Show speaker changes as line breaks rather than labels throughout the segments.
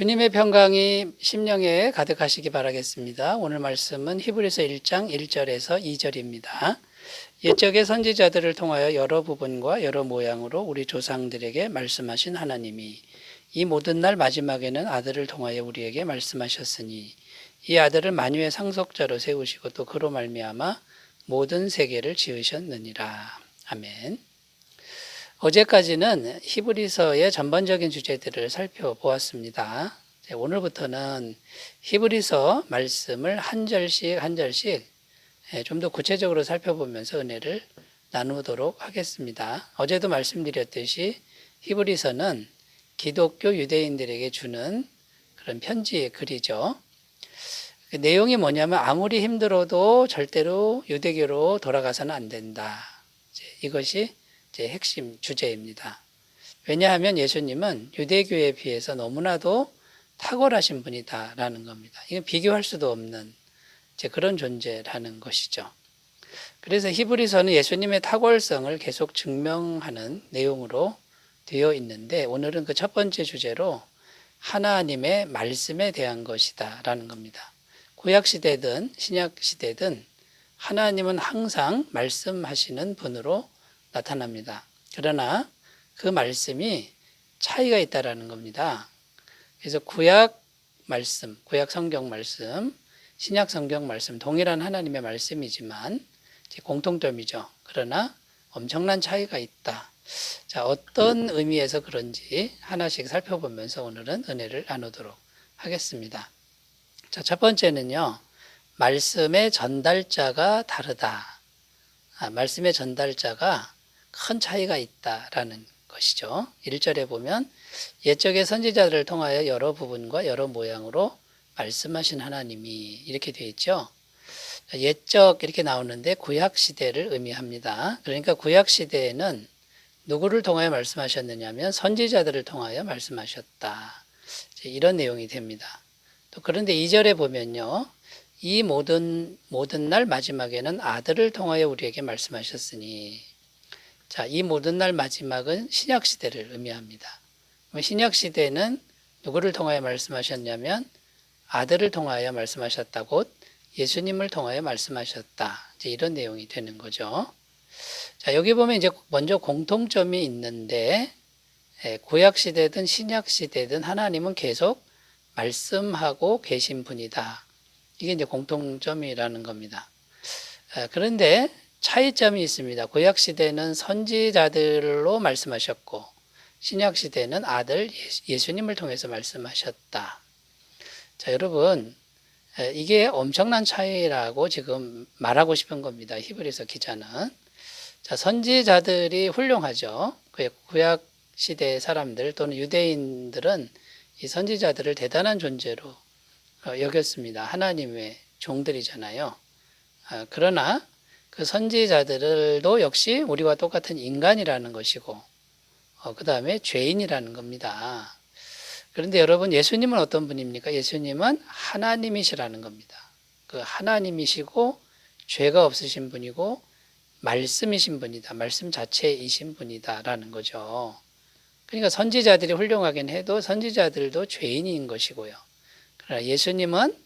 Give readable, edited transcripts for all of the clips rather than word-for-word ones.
주님의 평강이 심령에 가득하시기 바라겠습니다. 오늘 말씀은 히브리서 1장 1절에서 2절입니다. 옛적의 선지자들을 통하여 여러 부분과 여러 모양으로 우리 조상들에게 말씀하신 하나님이 이 모든 날 마지막에는 아들을 통하여 우리에게 말씀하셨으니 이 아들을 만유의 상속자로 세우시고 또 그로 말미암아 모든 세계를 지으셨느니라. 아멘. 어제까지는 히브리서의 전반적인 주제들을 살펴보았습니다. 오늘부터는 히브리서 말씀을 한 절씩 한 절씩 좀 더 구체적으로 살펴보면서 은혜를 나누도록 하겠습니다. 어제도 말씀드렸듯이 히브리서는 기독교 유대인들에게 주는 그런 편지의 글이죠. 그 내용이 뭐냐면 아무리 힘들어도 절대로 유대교로 돌아가서는 안 된다. 이것이 핵심 주제입니다. 왜냐하면 예수님은 유대교에 비해서 너무나도 탁월하신 분이다라는 겁니다. 이건 비교할 수도 없는 그런 존재라는 것이죠. 그래서 히브리서는 예수님의 탁월성을 계속 증명하는 내용으로 되어 있는데 오늘은 그 첫 번째 주제로 하나님의 말씀에 대한 것이다라는 겁니다. 구약시대든 신약시대든 하나님은 항상 말씀하시는 분으로 나타납니다. 그러나 그 말씀이 차이가 있다라는 겁니다. 그래서 구약 말씀, 구약 성경 말씀, 신약 성경 말씀 동일한 하나님의 말씀이지만 공통점이죠. 그러나 엄청난 차이가 있다. 자, 어떤 의미에서 그런지 하나씩 살펴보면서 오늘은 은혜를 나누도록 하겠습니다. 자, 첫 번째는요. 말씀의 전달자가 다르다. 말씀의 전달자가 큰 차이가 있다라는 것이죠. 1절에 보면 옛적의 선지자들을 통하여 여러 부분과 여러 모양으로 말씀하신 하나님이 이렇게 되어 있죠. 옛적 이렇게 나오는데 구약시대를 의미합니다. 그러니까 구약시대에는 누구를 통하여 말씀하셨느냐면 선지자들을 통하여 말씀하셨다. 이런 내용이 됩니다. 또 그런데 2절에 보면요. 이 모든 날 마지막에는 아들을 통하여 우리에게 말씀하셨으니 자, 이 모든 날 마지막은 신약시대를 의미합니다. 신약시대는 누구를 통하여 말씀하셨냐면 아들을 통하여 말씀하셨다. 곧 예수님을 통하여 말씀하셨다. 이제 이런 내용이 되는 거죠. 자, 여기 보면 이제 먼저 공통점이 있는데 구약시대든 신약시대든 하나님은 계속 말씀하고 계신 분이다. 이게 이제 공통점이라는 겁니다. 그런데 차이점이 있습니다. 구약시대는 선지자들로 말씀하셨고 신약시대는 아들 예수님을 통해서 말씀하셨다. 자, 여러분 이게 엄청난 차이라고 지금 말하고 싶은 겁니다. 히브리서 기자는. 자, 선지자들이 훌륭하죠. 구약시대 사람들 또는 유대인들은 이 선지자들을 대단한 존재로 여겼습니다. 하나님의 종들이잖아요. 그러나 그 선지자들도 역시 우리와 똑같은 인간이라는 것이고 그 다음에 죄인이라는 겁니다. 그런데 여러분 예수님은 어떤 분입니까? 예수님은 하나님이시라는 겁니다. 그 하나님이시고 죄가 없으신 분이고 말씀이신 분이다. 말씀 자체이신 분이다라는 거죠. 그러니까 선지자들이 훌륭하긴 해도 선지자들도 죄인인 것이고요. 그러나 예수님은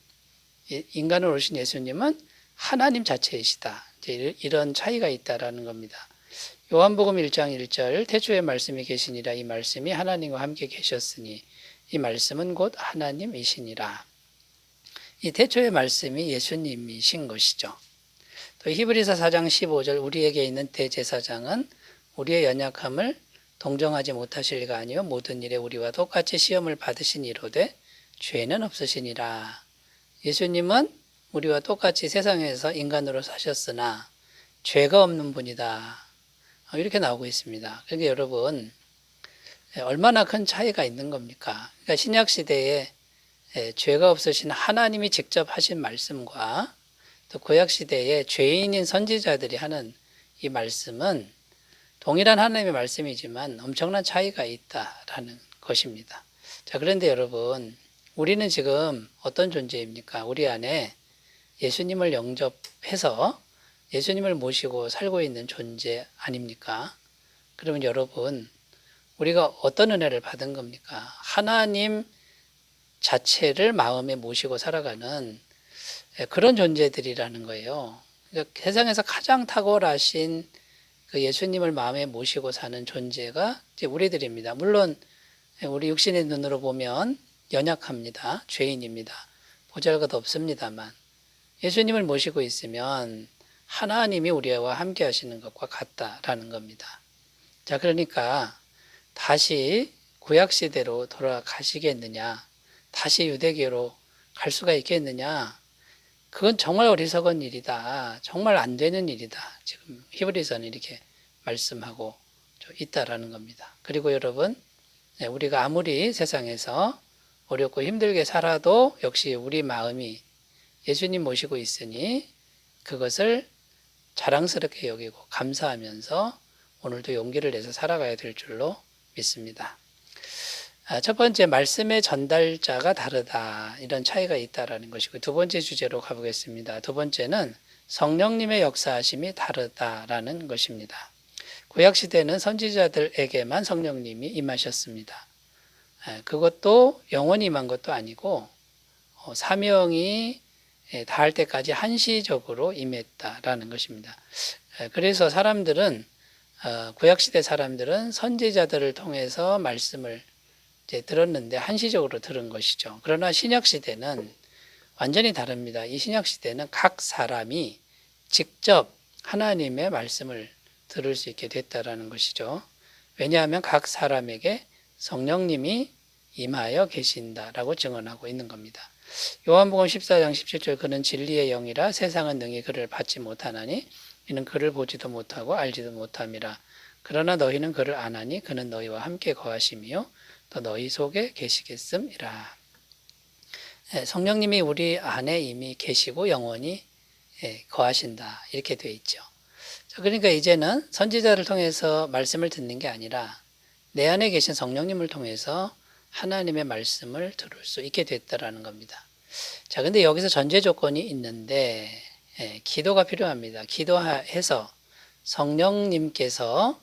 인간으로 오신 예수님은 하나님 자체이시다. 이런 차이가 있다라는 겁니다. 요한복음 1장 1절 태초에 말씀이 계시니라 이 말씀이 하나님과 함께 계셨으니 이 말씀은 곧 하나님이시니라. 이 태초의 말씀이 예수님이신 것이죠. 또 히브리서 4장 15절 우리에게 있는 대제사장은 우리의 연약함을 동정하지 못하실 리가 아니요 모든 일에 우리와 똑같이 시험을 받으신 이로되 죄는 없으시니라. 예수님은 우리와 똑같이 세상에서 인간으로 사셨으나 죄가 없는 분이다. 이렇게 나오고 있습니다. 그러니까 여러분 얼마나 큰 차이가 있는 겁니까? 그러니까 신약시대에 죄가 없으신 하나님이 직접 하신 말씀과 또 구약시대에 죄인인 선지자들이 하는 이 말씀은 동일한 하나님의 말씀이지만 엄청난 차이가 있다라는 것입니다. 자, 그런데 여러분 우리는 지금 어떤 존재입니까? 우리 안에 예수님을 영접해서 예수님을 모시고 살고 있는 존재 아닙니까? 그러면 여러분 우리가 어떤 은혜를 받은 겁니까? 하나님 자체를 마음에 모시고 살아가는 그런 존재들이라는 거예요. 그러니까 세상에서 가장 탁월하신 그 예수님을 마음에 모시고 사는 존재가 이제 우리들입니다. 물론 우리 육신의 눈으로 보면 연약합니다. 죄인입니다. 보잘것 없습니다만 예수님을 모시고 있으면 하나님이 우리와 함께 하시는 것과 같다라는 겁니다. 자, 그러니까 다시 구약시대로 돌아가시겠느냐, 다시 유대교로 갈 수가 있겠느냐, 그건 정말 어리석은 일이다. 정말 안 되는 일이다. 지금 히브리서는 이렇게 말씀하고 있다라는 겁니다. 그리고 여러분, 우리가 아무리 세상에서 어렵고 힘들게 살아도 역시 우리 마음이 예수님 모시고 있으니 그것을 자랑스럽게 여기고 감사하면서 오늘도 용기를 내서 살아가야 될 줄로 믿습니다. 첫 번째, 말씀의 전달자가 다르다. 이런 차이가 있다라는 것이고, 두 번째 주제로 가보겠습니다. 두 번째는 성령님의 역사하심이 다르다라는 것입니다. 구약시대는 선지자들에게만 성령님이 임하셨습니다. 그것도 영원히 임한 것도 아니고 사명이 다할 때까지 한시적으로 임했다라는 것입니다. 그래서 사람들은 구약시대 사람들은 선지자들을 통해서 말씀을 이제 들었는데 한시적으로 들은 것이죠. 그러나 신약시대는 완전히 다릅니다. 이 신약시대는 각 사람이 직접 하나님의 말씀을 들을 수 있게 됐다라는 것이죠. 왜냐하면 각 사람에게 성령님이 임하여 계신다라고 증언하고 있는 겁니다. 요한복음 14장 17절 그는 진리의 영이라 세상은 능히 그를 받지 못하나니 이는 그를 보지도 못하고 알지도 못함이라. 그러나 너희는 그를 아나니 그는 너희와 함께 거하심이요 또 너희 속에 계시겠음이라. 성령님이 우리 안에 이미 계시고 영원히 거하신다. 이렇게 되어 있죠. 그러니까 이제는 선지자를 통해서 말씀을 듣는 게 아니라 내 안에 계신 성령님을 통해서 하나님의 말씀을 들을 수 있게 됐다라는 겁니다. 자, 근데 여기서 전제 조건이 있는데 기도가 필요합니다. 기도해서 성령님께서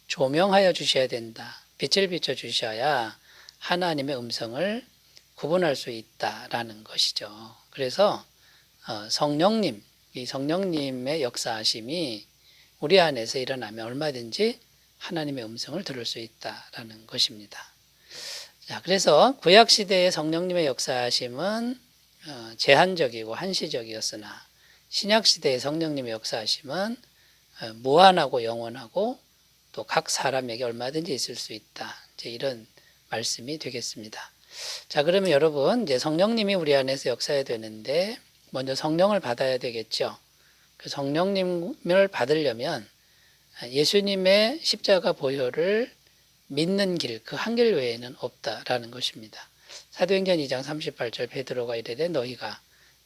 조명하여 주셔야 된다. 빛을 비춰 주셔야 하나님의 음성을 구분할 수 있다라는 것이죠. 그래서 성령님, 이 성령님의 역사하심이 우리 안에서 일어나면 얼마든지 하나님의 음성을 들을 수 있다라는 것입니다. 자, 그래서 구약시대의 성령님의 역사하심은 제한적이고 한시적이었으나 신약시대의 성령님의 역사하심은 무한하고 영원하고 또 각 사람에게 얼마든지 있을 수 있다. 이제 이런 말씀이 되겠습니다. 자, 그러면 여러분, 이제 성령님이 우리 안에서 역사해야 되는데 먼저 성령을 받아야 되겠죠. 그 성령님을 받으려면 예수님의 십자가 보혈을 믿는 길, 그 한 길 외에는 없다라는 것입니다. 사도행전 2장 38절 베드로가 이르되 너희가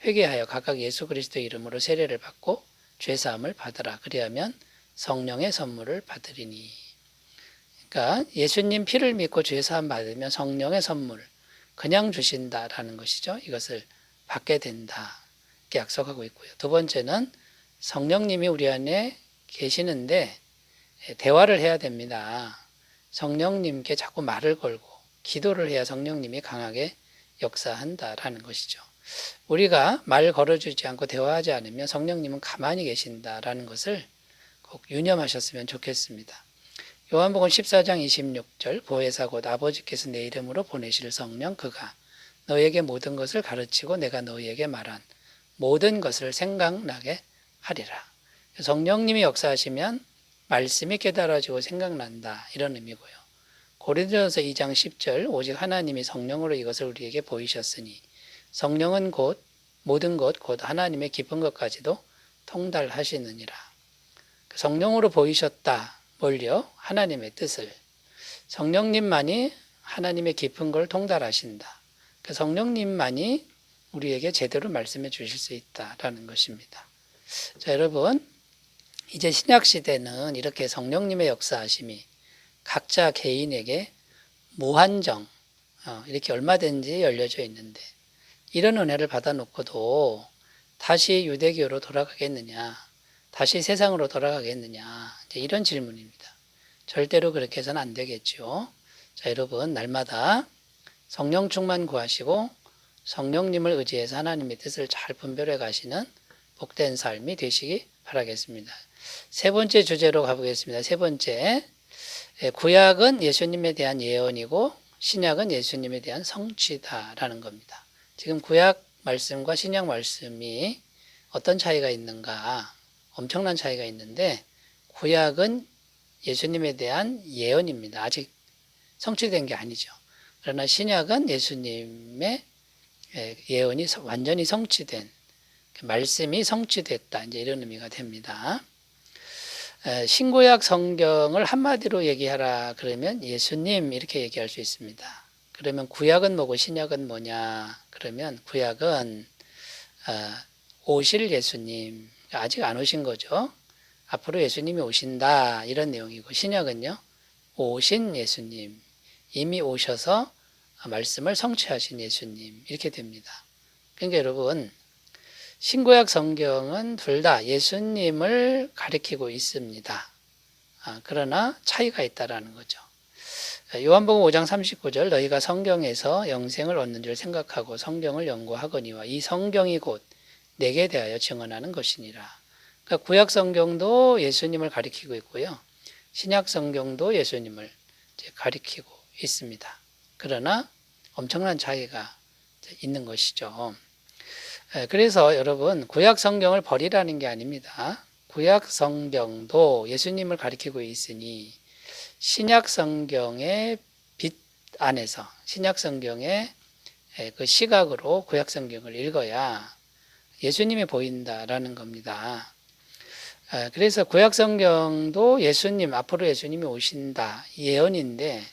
회개하여 각각 예수 그리스도의 이름으로 세례를 받고 죄사함을 받으라. 그리하면 성령의 선물을 받으리니. 그러니까 예수님 피를 믿고 죄사함 받으면 성령의 선물 그냥 주신다라는 것이죠. 이것을 받게 된다. 이렇게 약속하고 있고요. 두 번째는 성령님이 우리 안에 계시는데 대화를 해야 됩니다. 성령님께 자꾸 말을 걸고 기도를 해야 성령님이 강하게 역사한다라는 것이죠. 우리가 말 걸어주지 않고 대화하지 않으면 성령님은 가만히 계신다라는 것을 꼭 유념하셨으면 좋겠습니다. 요한복음 14장 26절 보혜사 곧 아버지께서 내 이름으로 보내실 성령 그가 너에게 모든 것을 가르치고 내가 너희에게 말한 모든 것을 생각나게 하리라. 성령님이 역사하시면 말씀이 깨달아지고 생각난다 이런 의미고요. 고린도전서 2장 10절 오직 하나님이 성령으로 이것을 우리에게 보이셨으니 성령은 곧 모든 것 곧 하나님의 깊은 것까지도 통달하시느니라. 성령으로 보이셨다. 뭘요? 하나님의 뜻을. 성령님만이 하나님의 깊은 걸 통달하신다. 성령님만이 우리에게 제대로 말씀해 주실 수 있다라는 것입니다. 자, 여러분, 이제 신약시대는 이렇게 성령님의 역사하심이 각자 개인에게 무한정 이렇게 얼마든지 열려져 있는데 이런 은혜를 받아놓고도 다시 유대교로 돌아가겠느냐, 다시 세상으로 돌아가겠느냐, 이제 이런 질문입니다. 절대로 그렇게 해서는 안 되겠죠. 자, 여러분, 날마다 성령 충만 구하시고 성령님을 의지해서 하나님의 뜻을 잘 분별해 가시는 복된 삶이 되시기 바라겠습니다. 세 번째 주제로 가보겠습니다. 세 번째, 구약은 예수님에 대한 예언이고 신약은 예수님에 대한 성취다라는 겁니다. 지금 구약 말씀과 신약 말씀이 어떤 차이가 있는가? 엄청난 차이가 있는데 구약은 예수님에 대한 예언입니다. 아직 성취된 게 아니죠. 그러나 신약은 예수님의 예언이 완전히 성취된, 말씀이 성취됐다, 이제 이런 의미가 됩니다. 신구약 성경을 한마디로 얘기하라 그러면 예수님 이렇게 얘기할 수 있습니다. 그러면 구약은 뭐고 신약은 뭐냐? 그러면 구약은 오실 예수님, 아직 안 오신 거죠. 앞으로 예수님이 오신다 이런 내용이고, 신약은요 오신 예수님, 이미 오셔서 말씀을 성취하신 예수님, 이렇게 됩니다. 그러니까 여러분, 신구약 성경은 둘 다 예수님을 가리키고 있습니다. 그러나 차이가 있다라는 거죠. 요한복음 5장 39절, 너희가 성경에서 영생을 얻는 줄 생각하고 성경을 연구하거니와 이 성경이 곧 내게 대하여 증언하는 것이니라. 그러니까 구약 성경도 예수님을 가리키고 있고요, 신약 성경도 예수님을 가리키고 있습니다. 그러나 엄청난 차이가 있는 것이죠. 그래서 여러분, 구약 성경을 버리라는 게 아닙니다. 구약 성경도 예수님을 가리키고 있으니 신약 성경의 빛 안에서, 신약 성경의 그 시각으로 구약 성경을 읽어야 예수님이 보인다라는 겁니다. 그래서 구약 성경도 예수님, 앞으로 예수님이 오신다 예언인데,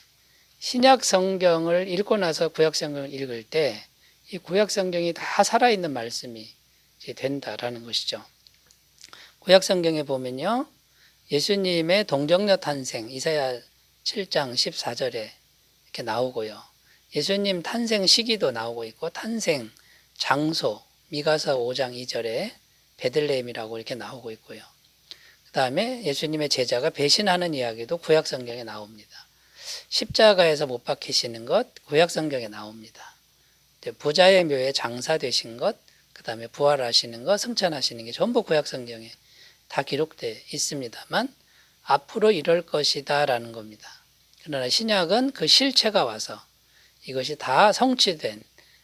신약 성경을 읽고 나서 구약 성경을 읽을 때 이 구약 성경이 다 살아있는 말씀이 된다라는 것이죠. 구약 성경에 보면요, 예수님의 동정녀 탄생, 이사야 7장 14절에 이렇게 나오고요, 예수님 탄생 시기도 나오고 있고, 탄생 장소, 미가서 5장 2절에 베들레헴이라고 이렇게 나오고 있고요. 그 다음에 예수님의 제자가 배신하는 이야기도 구약 성경에 나옵니다. 십자가에서 못 박히시는 것, 구약 성경에 나옵니다. 부자의 묘에 장사되신 것, 그 다음에 부활하시는 것, 승천하시는 게 전부 구약 성경에 다 기록되어 있습니다만 앞으로 이럴 것이다 라는 겁니다. 그러나 신약은 그 실체가 와서 이것이 다 성취된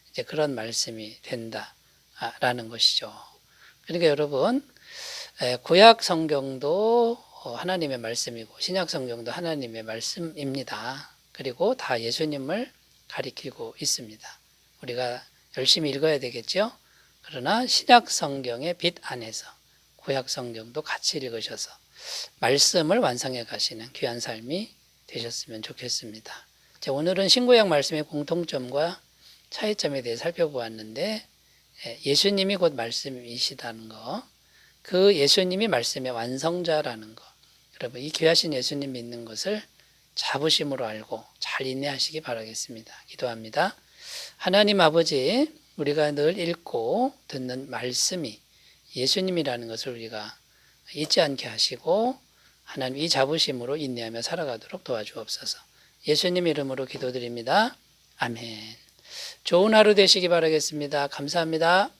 이제 그런 말씀이 된다라는 것이죠. 그러니까 여러분, 구약 성경도 하나님의 말씀이고 신약 성경도 하나님의 말씀입니다. 그리고 다 예수님을 가리키고 있습니다. 우리가 열심히 읽어야 되겠죠. 그러나 신약 성경의 빛 안에서 구약 성경도 같이 읽으셔서 말씀을 완성해 가시는 귀한 삶이 되셨으면 좋겠습니다. 자, 오늘은 신구약 말씀의 공통점과 차이점에 대해 살펴보았는데, 예수님이 곧 말씀이시다는 거, 그 예수님이 말씀의 완성자라는 거, 여러분 이 귀하신 예수님 믿는 것을 자부심으로 알고 잘 인내하시기 바라겠습니다. 기도합니다. 하나님 아버지, 우리가 늘 읽고 듣는 말씀이 예수님이라는 것을 우리가 잊지 않게 하시고 하나님 이 자부심으로 인내하며 살아가도록 도와주옵소서. 예수님 이름으로 기도드립니다. 아멘. 좋은 하루 되시기 바라겠습니다. 감사합니다.